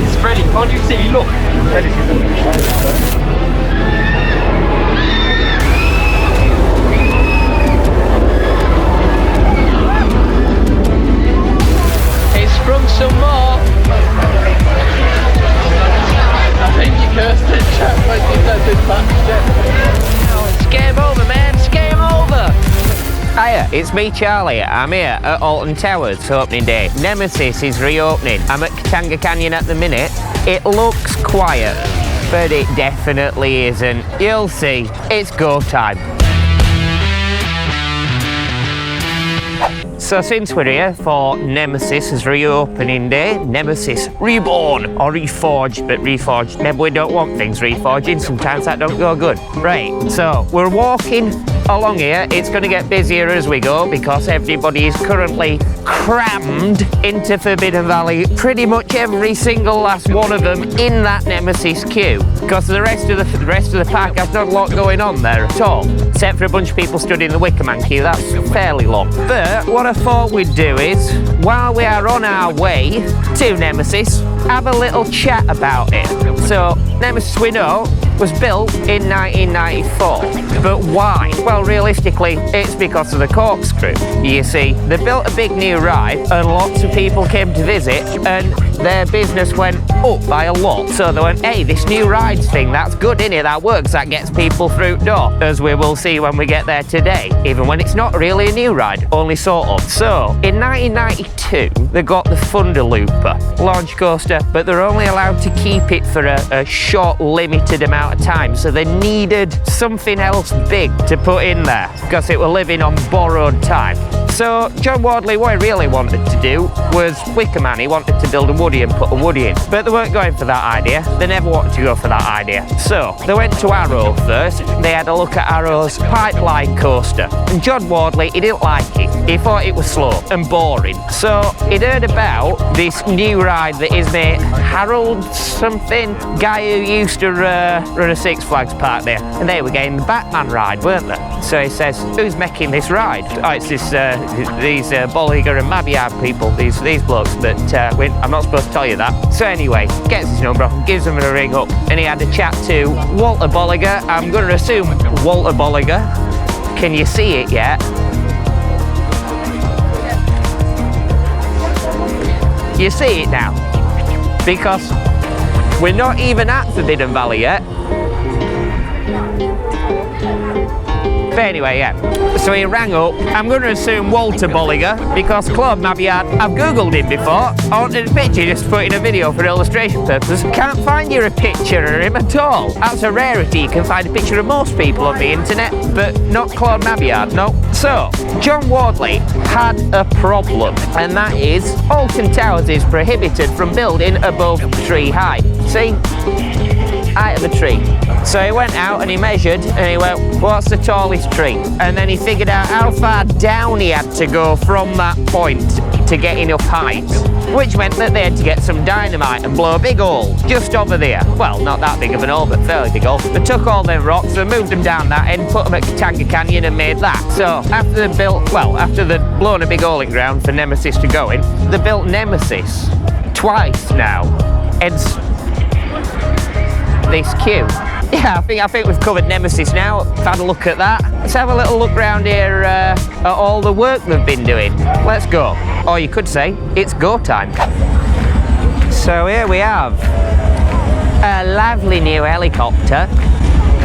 It's Freddy, can't you see? Look. He's sprung some more. I think you cursed it, chap, when you said this back. It's game over, man. It's game over. Hiya, it's me, Charlie. I'm here at Alton Towers opening day. Nemesis is reopening. I'm at Katanga Canyon at the minute. It looks quiet, but it definitely isn't. You'll see. It's go time. So since we're here for Nemesis' reopening day, Nemesis Reborn, or Reforged, but Reforged, maybe we don't want things reforging, sometimes that don't go good. Right, so we're walking along here. It's going to get busier as we go because everybody is currently crammed into Forbidden Valley, pretty much every single last one of them in that Nemesis queue, because the rest of the park has not a lot going on there at all, except for a bunch of people stood in the Wicker Man queue. That's fairly long. But what I thought we'd do is, while we are on our way to Nemesis, have a little chat about it. So Nemesis, we know, was built in 1994, but why? Well, realistically, it's because of the corkscrew. You see, they built a big new ride and lots of people came to visit and their business went up by a lot. So they went, hey, this new rides thing, that's good, innit? That works, that gets people through the door, as we will see when we get there today, even when it's not really a new ride, only sort of. So, in 1992, they got the Thunder Looper launch coaster, but they're only allowed to keep it for a short, limited amount of time, so they needed something else big to put in there, because it were living on borrowed time. So John Wardley, what he really wanted to do was Wicker Man. He wanted to build a woody and put a woody in, but they weren't going for that idea. They never wanted to go for that idea. So they went to Arrow first. They had a look at Arrow's pipeline coaster, and John Wardley, he didn't like it. He thought it was slow and boring. So he'd heard about this new ride that is made, Harold something, guy who used to run a Six Flags park there, and they were getting the Batman ride, weren't they? So he says, who's making this ride? Oh, it's this these Bolliger and Mabiab people, these blokes, but I'm not supposed to tell you that. So anyway, gets his number, gives him a ring up, and he had a chat to Walter Bolliger. I'm going to assume Walter Bolliger. Can you see it yet? You see it now, because we're not even at Forbidden Valley yet. But anyway, yeah. So he rang up. I'm going to assume Walter Bolliger, because Claude Mabiad, I've googled him before. I wanted a picture just to put in a video for illustration purposes. Can't find you a picture of him at all. That's a rarity. You can find a picture of most people on the internet, but not Claude Mabiad, no. So, John Wardley had a problem, and that is Alton Towers is prohibited from building above tree height. See? Height of a tree. So he went out and he measured and he went, what's the tallest tree? And then he figured out how far down he had to go from that point to get enough height, which meant that they had to get some dynamite and blow a big hole just over there. Well, not that big of an hole, but fairly big hole. They took all them rocks, they moved them down that end, put them at Katanga Canyon and made that. So after they'd blown a big hole in ground for Nemesis to go in, they built Nemesis twice now. It's this queue. Yeah, I think we've covered Nemesis now. Had a look at that. Let's have a little look around here at all the work they've been doing. Let's go. Or you could say, it's go time. So here we have a lovely new helicopter.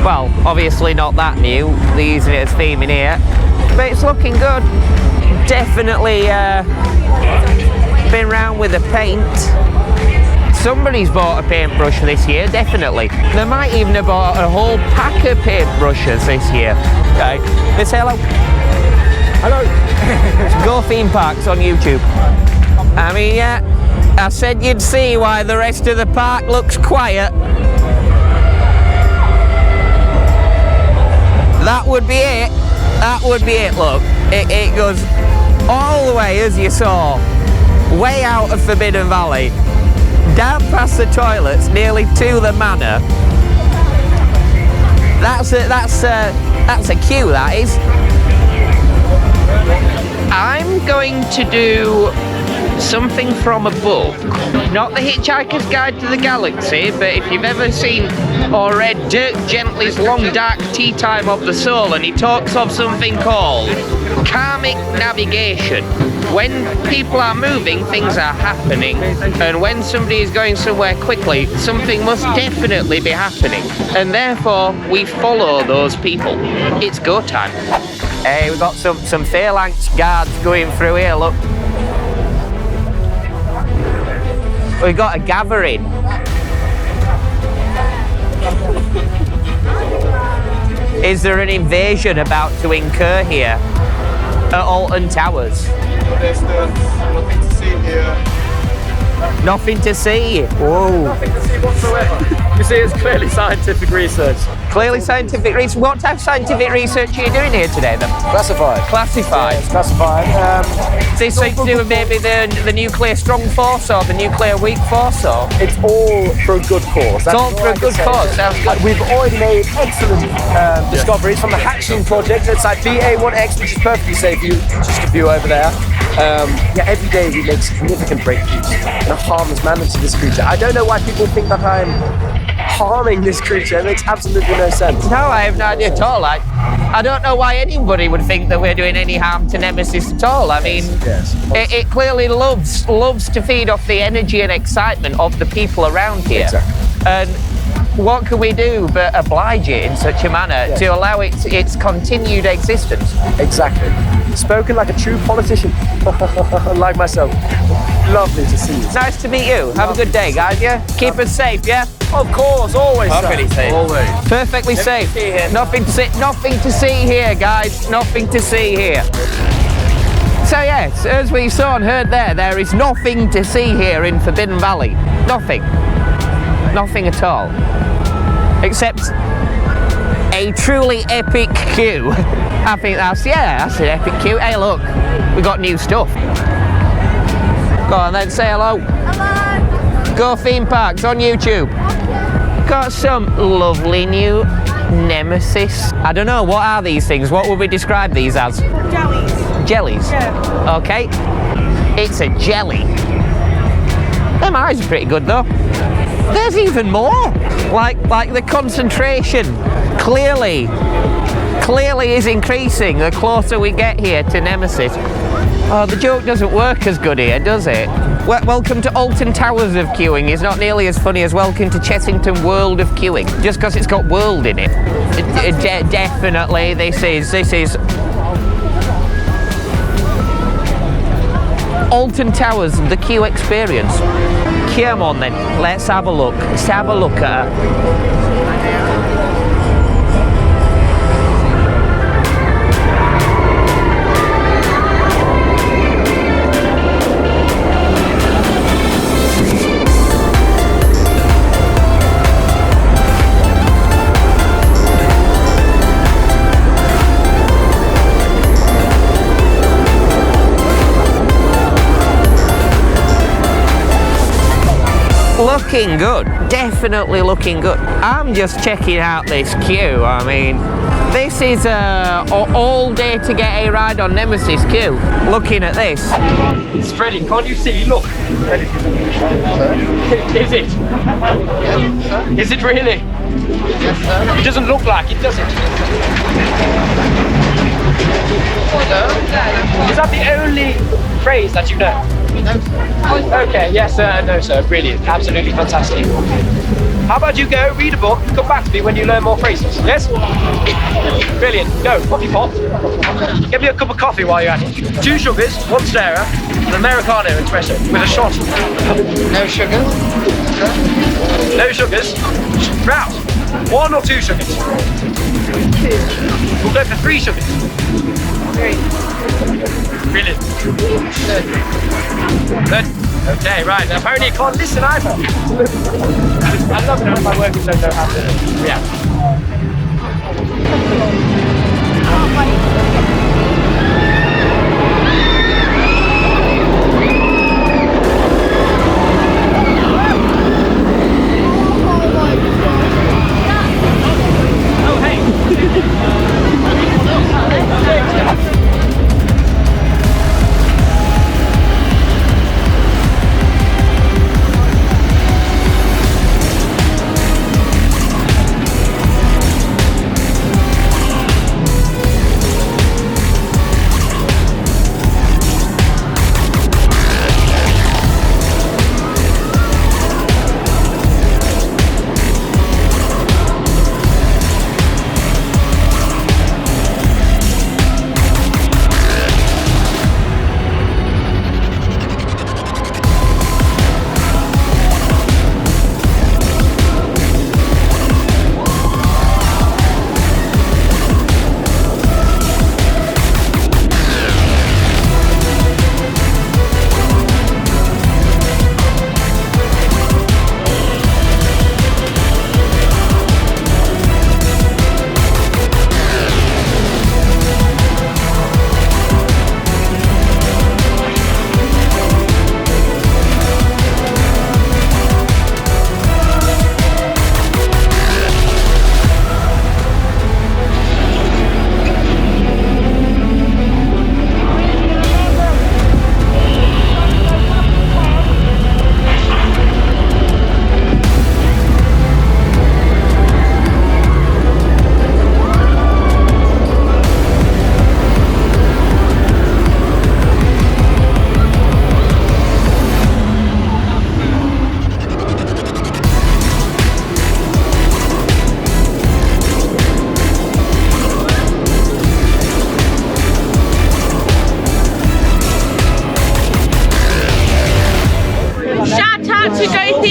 Well, obviously not that new. They're using it as theme in here. But it's looking good. Definitely been round with the paint. Somebody's bought a paintbrush this year, definitely. They might even have bought a whole pack of paintbrushes this year. Okay, Miss Hello. Hello. Go Theme Parks on YouTube. I mean, yeah, I said you'd see why the rest of the park looks quiet. That would be it. That would be it, look. It goes all the way, as you saw, way out of Forbidden Valley, down past the toilets, nearly to the manor. That's a queue, that is. I'm going to do something from a book. Not The Hitchhiker's Guide to the Galaxy, but if you've ever seen or read Dirk Gently's Long Dark Tea Time of the Soul, and he talks of something called karmic navigation. When people are moving, things are happening, and when somebody is going somewhere quickly, something must definitely be happening, and therefore we follow those people. It's go time. Hey, we've got some phalanx guards going through here, look. We've got a gathering. Is there an invasion about to incur here at Alton Towers? Nothing to see here. Nothing to see. Whoa. Nothing to see whatsoever. You see, it's clearly scientific research. Clearly scientific research. What type of scientific research are you doing here today then? Classified. Classified. Yeah, it's classified. Is this something to do with maybe the nuclear strong force or the nuclear weak force, or? It's all for a good cause. It's all for a good cause. Sounds good. We've already made excellent discoveries from the Hatching project. It's like BA1X, which is perfectly safe for you. Just a view over there. Yeah, every day we make significant breakthroughs in a harmless manner to this creature. I don't know why people think that I'm harming this creature. It makes absolutely no sense. No, I have no idea at all. I don't know why anybody would think that we're doing any harm to Nemesis at all. I mean, Yes. it clearly loves to feed off the energy and excitement of the people around here. Exactly. And what can we do but oblige it in such a manner to allow its continued existence? Exactly. Spoken like a true politician, like myself. Lovely to see you. Nice to meet you. Have a good day, guys, yeah? Keep us safe, yeah? Of course, always. Perfectly safe. Always. Perfectly safe. Nothing to see here, guys. Nothing to see here. So yes, as we saw and heard there is nothing to see here in Forbidden Valley. Nothing. Nothing at all. Except a truly epic queue. I think that's an epic queue. Hey look, we got new stuff. Go on then, say hello. Hello. Go Theme Parks on YouTube. Got some lovely new Nemesis. I don't know, what are these things? What would we describe these as? Jellies. Jellies? Yeah. Okay. It's a jelly. Them eyes are pretty good though. There's even more. Like the concentration clearly is increasing the closer we get here to Nemesis. Oh, the joke doesn't work as good here, does it? Welcome to Alton Towers of queuing is not nearly as funny as welcome to Chessington World of queuing, just because it's got world in it. Definitely, this is Alton Towers, the queue experience. Come on then, let's have a look. Let's have a look at her. Looking good, definitely looking good. I'm just checking out this queue. I mean, this is all day to get a ride on Nemesis queue. Looking at this. It's Freddy, can't you see? Look. Is it? Yes, Is it really? yes, sir. It doesn't look like it, does it? Is that the only phrase that you know? No, sir. Okay, yes, no, sir, brilliant, absolutely fantastic. How about you go, read a book, come back to me when you learn more phrases, yes? Brilliant, go, coffee pot. Get me a cup of coffee while you're at it. 2 sugars, 1 stirrer, an Americano espresso with a shot. No sugar. No sugars. Rouse. 1 or 2 sugars? We'll go for 3 sugars. 3. Brilliant. Good. Okay, right. Now, apparently you can't listen either. I love it when my workers don't know how to react.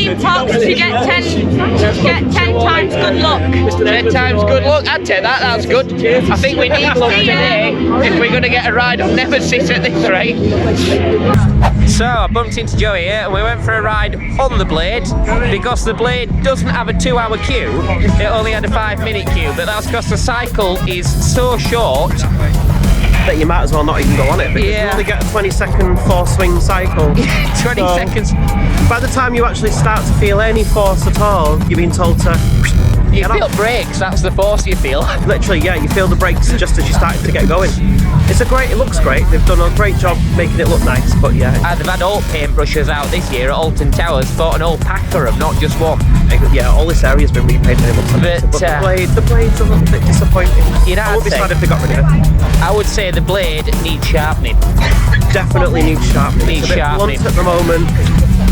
15 pops to get 10 times good luck. 10 times good luck. I'd take that. That's good. I think we need luck today if we're going to get a ride on Nemesis at this rate. So I bumped into Joey here and we went for a ride on the Blade because the Blade doesn't have a 2-hour queue. It only had a 5-minute queue, but that's because the cycle is so short that you might as well not even go on it because you only get a 20-second force swing cycle. 20 seconds. By the time you actually start to feel any force at all, you're being told to. You feel brakes, that's the force you feel. Literally, yeah, you feel the brakes just as you start to get going. It looks great. They've done a great job making it look nice, but yeah. They've had all paintbrushes out this year at Alton Towers, bought an whole pack for them, not just one. Yeah, all this area's been repainted. It looks amazing. But the blade's a little bit disappointing. I would be sad if they got rid of it. I would say the Blade needs sharpening. Definitely needs sharpening. It's a bit blunt at the moment.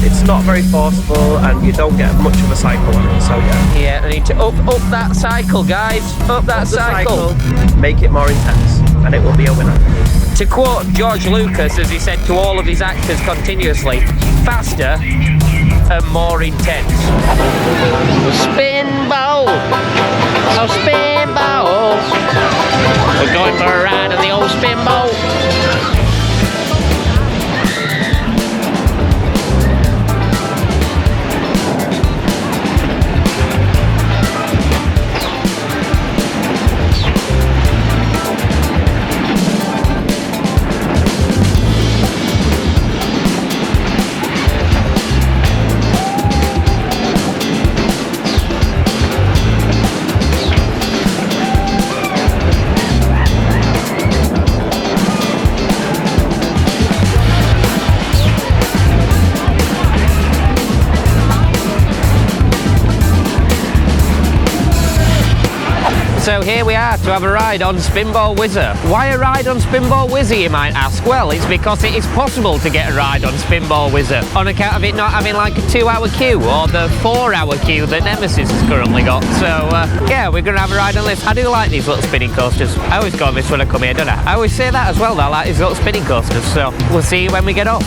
It's not very forceful, and you don't get much of a cycle on it. So yeah. Yeah, I need to up that cycle, guys. Up that cycle. Make it more intense, and it will be a winner. To quote George Lucas, as he said to all of his actors continuously, faster and more intense. Spinball! Oh, Spinball! We're going for a ride on the old Spinball. So here we are to have a ride on Spinball Whizzer. Why a ride on Spinball Whizzer, you might ask? Well, it's because it is possible to get a ride on Spinball Whizzer on account of it not having like a 2-hour queue or the 4-hour queue that Nemesis has currently got. So yeah, we're going to have a ride on this. I do like these little spinning coasters. I always go on this when I come here, don't I? I always say that as well, though, I like these little spinning coasters. So we'll see you when we get off.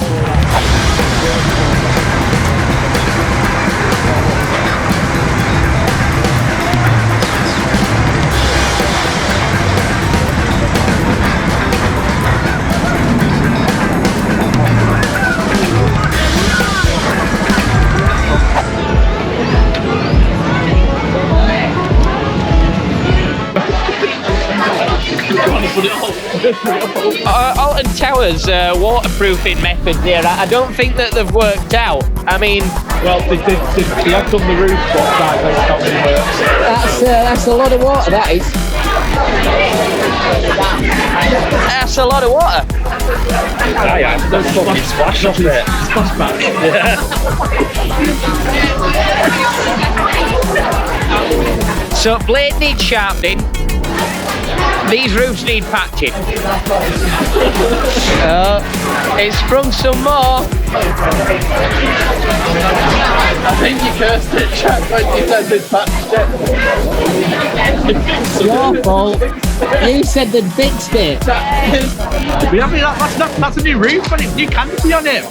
Alton Towers waterproofing methods here, I don't think that they've worked out. I mean, well, they have done the roof, but that's not really works. That's a lot of water, that is. That's a lot of water. Yeah, that's fucking splash off it. Splash back. Yeah. So, blade needs sharpening. These roofs need patching. It's sprung some more. I think you cursed it, Jack, when you said they'd patched it. Your fault. You said they'd fixed it. That's a new roof and it's new canopy on it.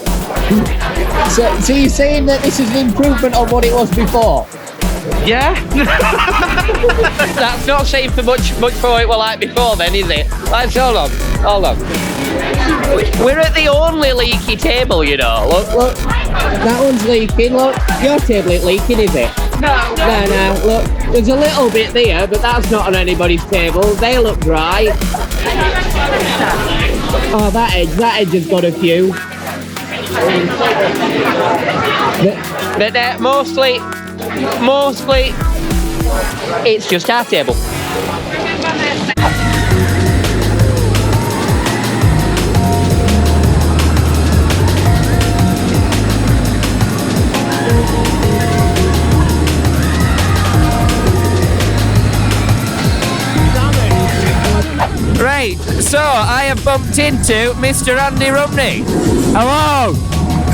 So you're saying that this is an improvement on what it was before? Yeah. That's not saying for much for what it was like before then, is it? Let's hold on. We're at the only leaky table, you know. Look, that one's leaking. Look, your table ain't leaking, is it? No. Look, there's a little bit there, but that's not on anybody's table. They look dry. Oh, that edge has got a few. But mostly, it's just our table. Right, so I have bumped into Mr. Andy Rumney. Hello!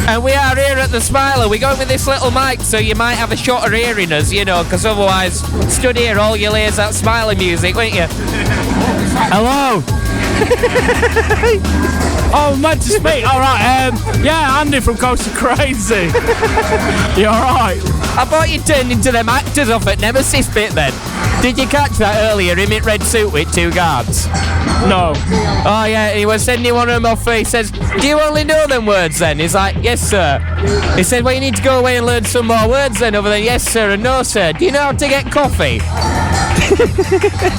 And we are here at the Smiler. We're going with this little mic, so you might have a shot of hearing us, you know, because otherwise, stood here all your ears that Smiler music, won't you? Hello! Oh, I'm meant to speak. All right. Yeah, Andy from Coast of Crazy. You all right? I thought you turned into them actors off at Nemesis bit then. Did you catch that earlier? Him in red suit with 2 guards. No. Oh yeah, he was sending one of them off. He says, "Do you only know them words then?" He's like, "Yes, sir." He said, "Well, you need to go away and learn some more words then over there." "Yes, sir," and "No, sir." "Do you know how to get coffee?"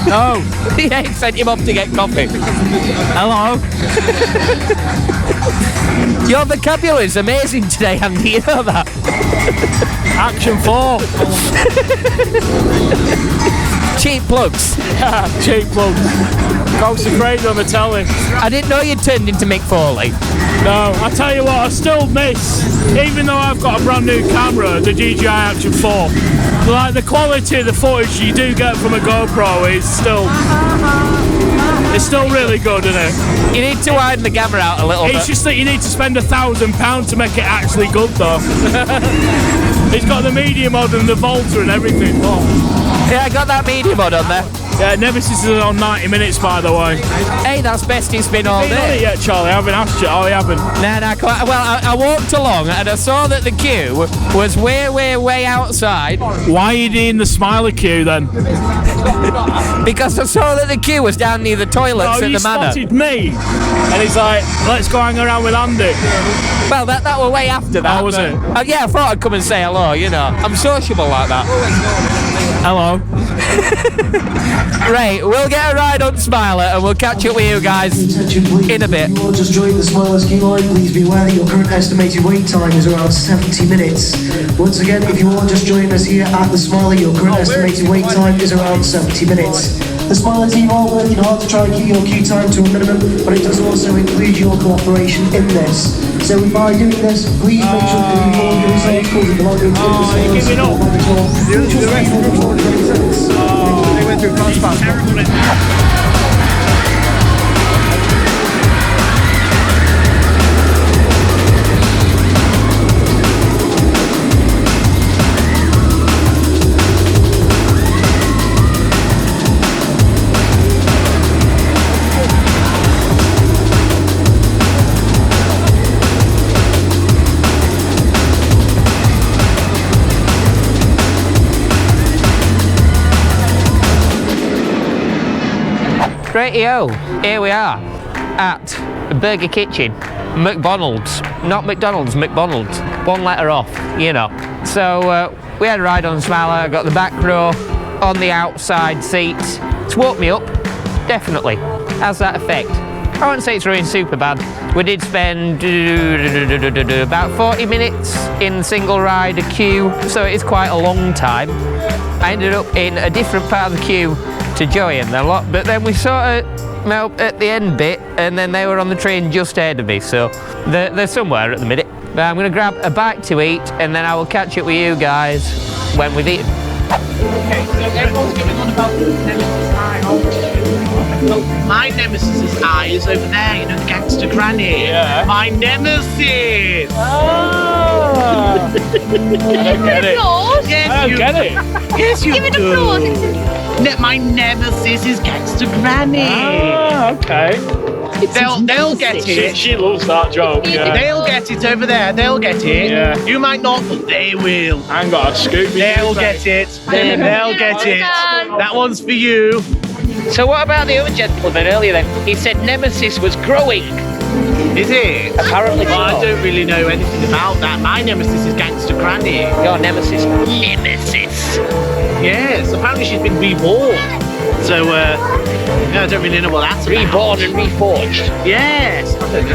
No. Yeah, he sent him off to get coffee. Hello. Your vocabulary is amazing today, Andy. You know that? Action 4. Cheap plugs. Cheap plugs. Coast of Crazy on the telly. I didn't know you turned into Mick Foley. No, I tell you what, I still miss, even though I've got a brand new camera, the DJI Action 4. Like the quality of the footage you do get from a GoPro is still, it's still really good, isn't it? You need to widen the camera out a little bit. It's just that you need to spend £1,000 to make it actually good though. It's got the media mode and the Volta and everything. Oh. Yeah, I got that media mod on there. Yeah, Nemesis is on 90 minutes, by the way. Hey, that's best it's been all Ain't on it day. yet, Charlie. I haven't asked you. Oh, you haven't. Nah, quite. Well, I walked along and I saw that the queue was way outside. Why are you in the smiley queue then? Because I saw that the queue was down near the toilets Oh, at you the manor. spotted me, and he's like, "Let's go hang around with Andy." Well, that were way after that. Oh, was it? Yeah, I thought I'd come and say hello. You know, I'm sociable like that. Hello. Right, we'll get a ride on Smiler and we'll catch up with you guys in a bit. If you are just joining the Smiler ski line, please be aware that your current estimated wait time is around 70 minutes. Once again, if you are just joining us here at the Smiler, your current estimated wait time is around 70 minutes. The Smiler team are working hard to try and keep your queue time to a minimum, but it does also include your cooperation in this. So by doing this, please make sure that you all your results calls belonging to the Smiler support monitor. They went through crossbows. Rightio, here we are at Burger Kitchen, McDonald's, not McDonald's, McDonald's, 1 letter off, you know. So we had a ride on Smiler, got the back row on the outside seats. It's woke me up, definitely. Has that effect? I wouldn't say it's ruined super bad. We did spend about 40 minutes in single rider queue, so it is quite a long time. I ended up in a different part of the queue to join a lot, but then we sort of met up at the end bit, and then they were on the train just ahead of me, so they're somewhere at the minute. But I'm going to grab a bite to eat, and then I will catch up with you guys when we've eaten. Okay, so everyone's going on about the Nemesis Eye. Well, my Nemesis' eye is over there, you know, the Gangster Granny. Yeah. My Nemesis! I don't get it. Applause. Yes, I don't get it. Yes, you Give it do. applause. My Nemesis is Gangster Granny. Ah, okay. They'll get it. She loves that joke. Yeah. They'll get it over there. They'll get it. Yeah. You might not, but they will. I ain't got a scoop. They'll get it. They'll get it. That one's for you. So what about the other gentleman earlier then? He said Nemesis was growing. Is it? Apparently Well, I so. don't really know anything about that. My Nemesis is Gangster Granny. Your Nemesis. Nemesis. Yes, apparently she's been reborn. So, I don't really know what that's about. Reborn and reforged. Yes, I don't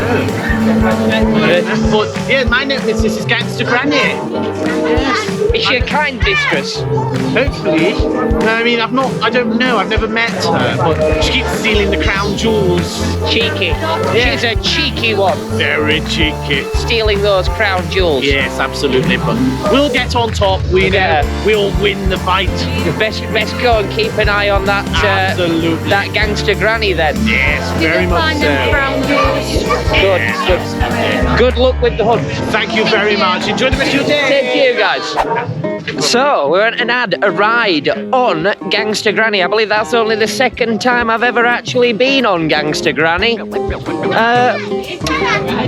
know. But, yeah, my Nemesis is Gangster Granny. Yes. Is she a kind mistress? Hopefully. I mean, I don't know, I've never met her, but she keeps stealing the crown jewels. Cheeky. Yeah. She's a cheeky one, Very cheeky. stealing those crown jewels. Yes, absolutely, but we'll get on top, we'll win the fight. Best go and keep an eye on that Absolutely. that Gangster Granny then. Yes, very much Find them so. crown jewels. Good luck with the hunt. Thank you very much. Enjoy the rest of your day. Same to you guys. So, we went and had a ride on Gangster Granny. I believe that's only the second time I've ever actually been on Gangster Granny.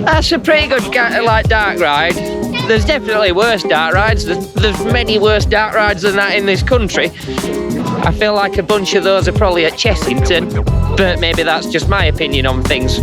That's a pretty good dark ride. There's definitely worse dark rides. There's many worse dark rides than that in this country. I feel like a bunch of those are probably at Chessington, but maybe that's just my opinion on things.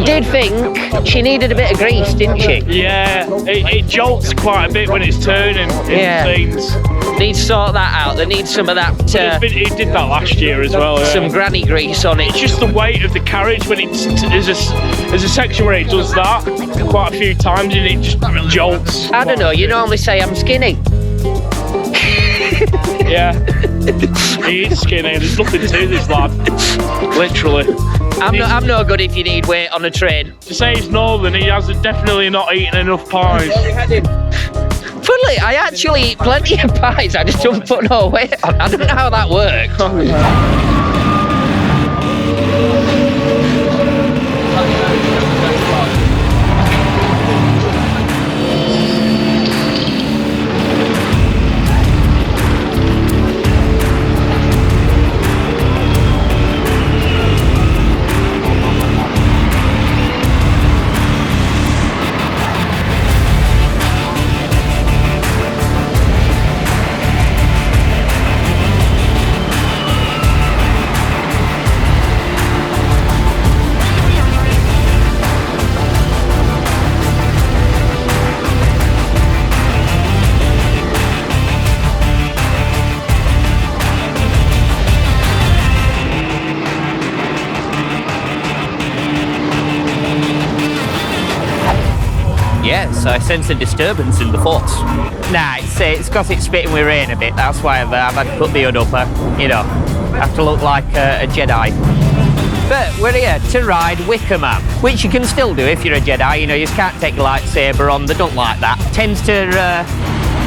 Did think she needed a bit of grease, didn't she? Yeah, it jolts quite a bit when it's turning in things. Needs to sort that out. They need some of that. It did that last year as well. Yeah. Some granny grease on it. It's just the weight of the carriage when there's a section where it does that quite a few times and it just jolts. I don't know. You normally say I'm skinny. Yeah, he is skinny. There's nothing to this lad. Literally. I'm no good if you need weight on a train. To say he's northern, he has definitely not eaten enough pies. Funnily, I actually eat plenty of pies. I just don't put no weight on. I don't know how that works. So I sense a disturbance in the force. Nah, it's because it's spitting with rain a bit. That's why I've had to put the hood up. You know, have to look like a Jedi. But we're here to ride Wicker Man, which you can still do if you're a Jedi. You know, you just can't take your lightsaber on. They don't like that. Tends to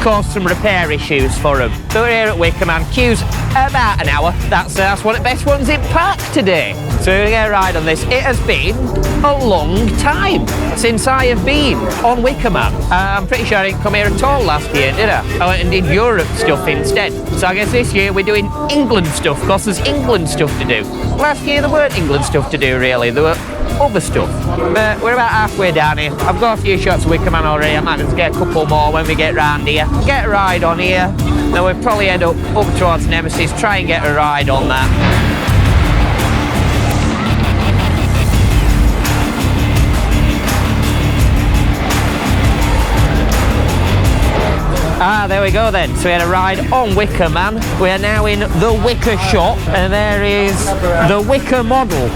cause some repair issues for them. So we're here at Wicker Man. Queue's about an hour. That's one of the best ones in park today. So we're going to ride on this. It has been a long time since I have been on Wicker Man. I'm pretty sure I didn't come here at all last year, did I? I went and did Europe stuff instead. So I guess this year we're doing England stuff, because there's England stuff to do. Last year there weren't England stuff to do, really. There were other stuff. But we're about halfway down here. I've got a few shots of Wicker Man already. I might just get a couple more when we get round here. Get a ride on here. Then we'll probably head up towards Nemesis, try and get a ride on that. Ah, there we go then. So we had a ride on Wicker Man. We are now in the Wicker shop, and there is the Wicker model.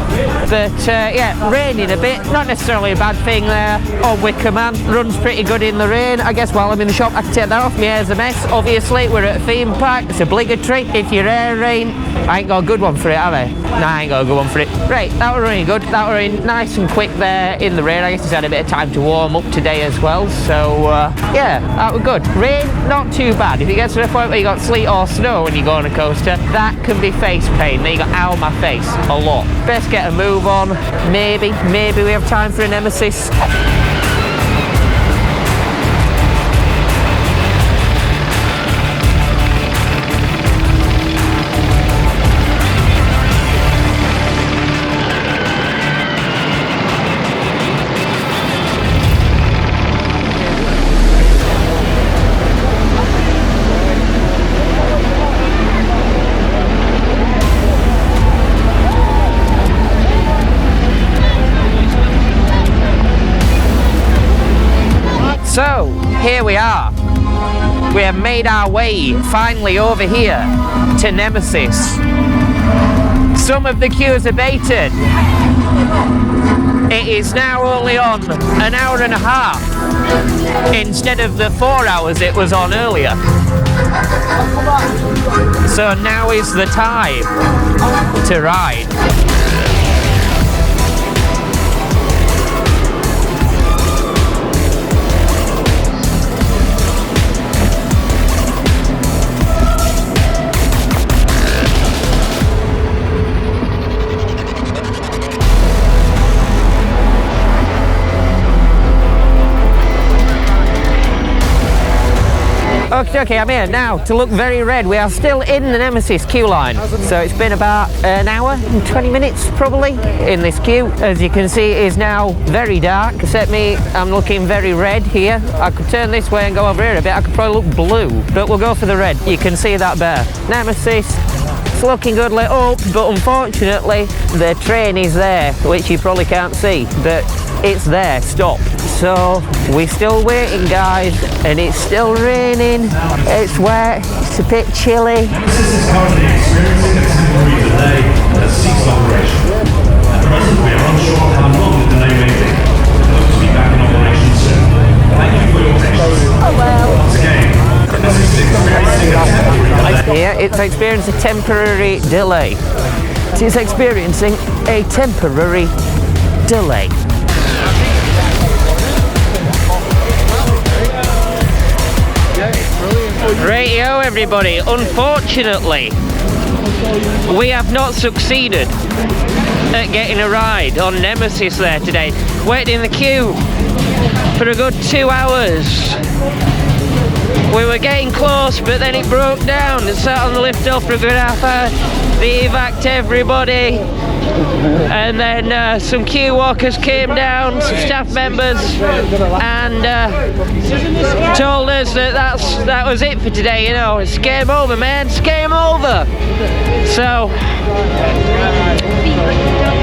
But yeah, raining a bit. Not necessarily a bad thing there on Wicker Man. Runs pretty good in the rain. I guess while I'm in the shop I can take that off. My hair's a mess. Obviously, we're at a theme park. It's obligatory. If your hair rain, I ain't got a good one for it, have I? Nah, I ain't got a good one for it. Right, that were really good. That were in nice and quick there in the rain. I guess it's had a bit of time to warm up today as well. So yeah, that was good. Rain, not too bad. If you get to the point where you got sleet or snow when you go on a coaster, that can be face pain. Then you got ow my face a lot. Best get a move on. Maybe we have time for a Nemesis. So, here we are. We have made our way finally over here to Nemesis. Some of the queues abated. It is now only on an hour and a half instead of the 4 hours it was on earlier. So now is the time to ride. Okay, I'm here now to look very red. We are still in the Nemesis queue line. So it's been about an hour and 20 minutes probably in this queue. As you can see, it is now very dark, except me, I'm looking very red here. I could turn this way and go over here a bit. I could probably look blue, but we'll go for the red. You can see that better. Nemesis, it's looking good lit up, but unfortunately the train is there, which you probably can't see, but it's there, stop. So we're still waiting, guys, and it's still raining, it's wet, it's a bit chilly. Nemesis is currently experiencing a temporary delay at ceased operation. At present, we are unsure how long the delay may be. We hope to be back in operation soon. Thank you for your patience. Once again, Nemesis is experiencing a temporary delay. Yeah, it's experiencing a temporary delay. It is experiencing a temporary delay. Rightio, everybody. Unfortunately, we have not succeeded at getting a ride on Nemesis there today. Waited in the queue for a good 2 hours. We were getting close, but then it broke down and sat on the lift off for a good half hour. They evac'd everybody, and then some queue walkers came down, some staff members, and told us that that was it for today. You know, it's game over, man. It's game over. So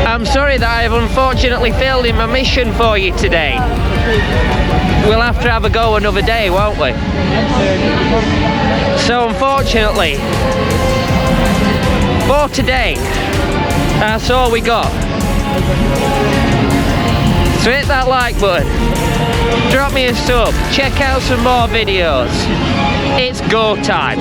I'm sorry that I have unfortunately failed in my mission for you today. We'll have to have a go another day, won't we? So unfortunately, for today, that's all we got. So hit that like button, drop me a sub, check out some more videos. It's go time.